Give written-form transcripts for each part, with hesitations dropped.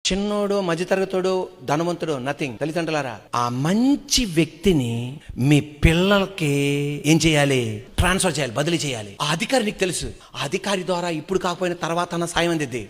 చిన్నోడు, మధ్యతరగతోడు, ధనవంతుడు నథింగ్. తల్లిదండ్రులారా, ఆ మంచి వ్యక్తిని మీ పిల్లలకి ఏం చేయాలి? ట్రాన్స్ఫర్ చేయాలి, బదిలీ చేయాలి. ఆ అధికారి నీకు తెలుసు. ఆ అధికారి ద్వారా ఇప్పుడు కాకపోయినా తర్వాత అన్న సాయం అందిద్ది.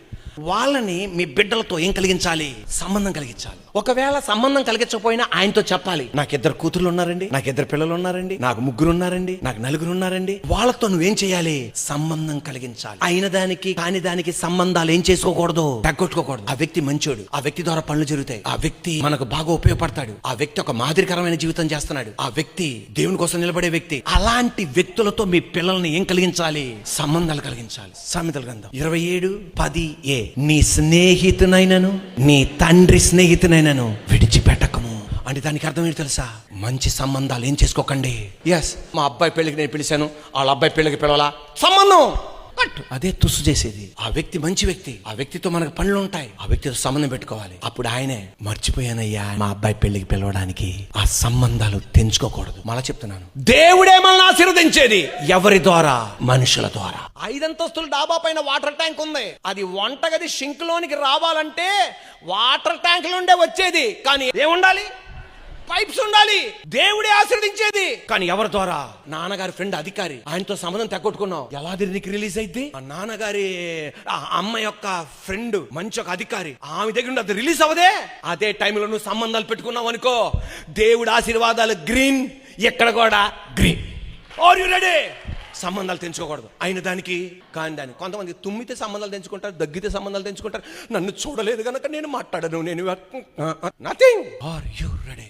వాళ్ళని మీ బిడ్డలతో ఏం కలిగించాలి? సంబంధం కలిగించాలి. ఒకవేళ సంబంధం కలిగించకపోయినా ఆయనతో చెప్పాలి, నాకు 2 కూతుర్లు ఉన్నారండి, నాకు 2 పిల్లలు ఉన్నారండి, నాకు 3 ఉన్నారండి, నాకు 4 ఉన్నారండి. వాళ్ళతో నువ్వేం చేయాలి? సంబంధం కలిగించాలి. అయిన దానికి కాని దానికి సంబంధాలు ఏం చేసుకోకూడదు, తగ్గొట్టుకోకూడదు. ఆ వ్యక్తి మంచోడు, ఆ వ్యక్తి ద్వారా పనులు జరుగుతాయి, ఆ వ్యక్తి మనకు బాగా ఉపయోగపడతాడు, ఆ వ్యక్తి ఒక మాదిరికరమైన జీవితం చేస్తున్నాడు, ఆ వ్యక్తి దేవుని కోసం నిలబడే వ్యక్తి. అలాంటి వ్యక్తులతో మీ పిల్లల్ని ఏం కలిగించాలి? సంబంధాలు కలిగించాలి. సామెతల గ్రంథం 27:10a, నీ స్నేహితునైనను నీ తండ్రి స్నేహితునైనను విడిచిపెట్టకము. అంటే దానికి అర్థం ఏంటి తెలుసా? మంచి సంబంధాలు ఏం చేసుకోకండి. ఎస్, మా అబ్బాయి పెళ్లికి నేను పిలిచాను, వాళ్ళ అబ్బాయి పెళ్లికి పిలవాలా? సంబంధం అదే తుస్సు చేసేది. ఆ వ్యక్తి మంచి వ్యక్తి, ఆ వ్యక్తితో మనకు పనులు ఉంటాయి, ఆ వ్యక్తితో సంబంధం పెట్టుకోవాలి. అప్పుడు ఆయనే, మర్చిపోయానయ్యా మా అబ్బాయి పెళ్లికి పిలవడానికి. ఆ సంబంధాలు తెంచుకోకూడదు. మళ్ళా చెప్తున్నాను, దేవుడే మనల్ని ఆశీర్వదించేది ఎవరి ద్వారా? మనుషుల ద్వారా. 5 అంతస్తుల డాబా పైన వాటర్ ట్యాంక్ ఉంది. అది వంటగది షింక్ లోనికి రావాలంటే వాటర్ ట్యాంక్ నుండే వచ్చేది. కానీ ఏముండాలి? పైప్స్ ఉండాలి. దేవుడే ఆశీర్వదించేది. కానీ ఎవరి ద్వారా? నాన్నగారి ఫ్రెండ్ అధికారి, ఆయనతో సంబంధం తెగొట్టుకున్నావు. ఎలా నీకు రిలీజ్ అయితే? ఆ నాన్నగారి అమ్మ యొక్క ఫ్రెండ్ మంచి ఒక అధికారి, ఆమె దగ్గర అది రిలీజ్ అవ్వదే. అదే టైంలో నువ్వు సంబంధాలు పెట్టుకున్నావు అనుకో, దేవుడి ఆశీర్వాదాలు గ్రీన్, ఎక్కడ కూడా గ్రీన్. Are you ready? సంబంధాలు తెంచుకోకూడదు. అయిన దానికి కాని దానికి. కొంతమంది తుమ్మితే సంబంధాలు తెంచుకుంటారు, దగ్గితే సంబంధాలు తెంచుకుంటారు. నన్ను చూడలేదు కనుక నేను మాట్లాడను, నేను నథింగ్. Are you ready?